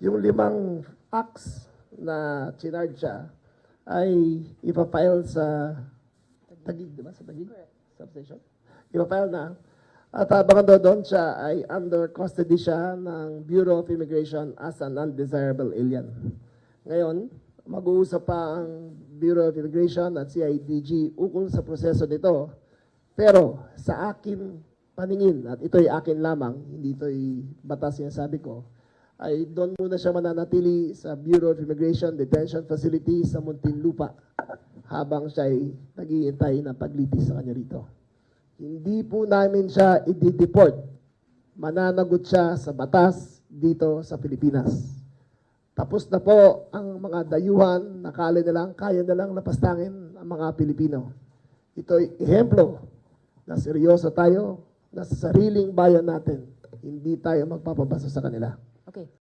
yung 5 acts na chinarge siya ay ipafile sa Taguig, di ba? Sa Taguig? Substation? Ipafile na. At habang doon siya ay under custody siya ng Bureau of Immigration as an undesirable alien. Ngayon, mag-uusap pa ang Bureau of Immigration at CIDG ukol sa proseso nito. Pero sa akin paningin, at ito'y akin lamang, hindi ito'y batas yung sabi ko, ay doon muna siya mananatili sa Bureau of Immigration Detention Facility sa Muntinlupa habang siya ay nag-iintay ng paglitis sa kanya rito. Hindi po namin siya i-deport. Mananagot siya sa batas dito sa Pilipinas. Tapos na po ang mga dayuhan, nakala na lang, kaya na lang napastangin ang mga Pilipino. Ito'y ehemplo na seryoso tayo na sa sariling bayan natin, hindi tayo magpapabasa sa kanila. Okay.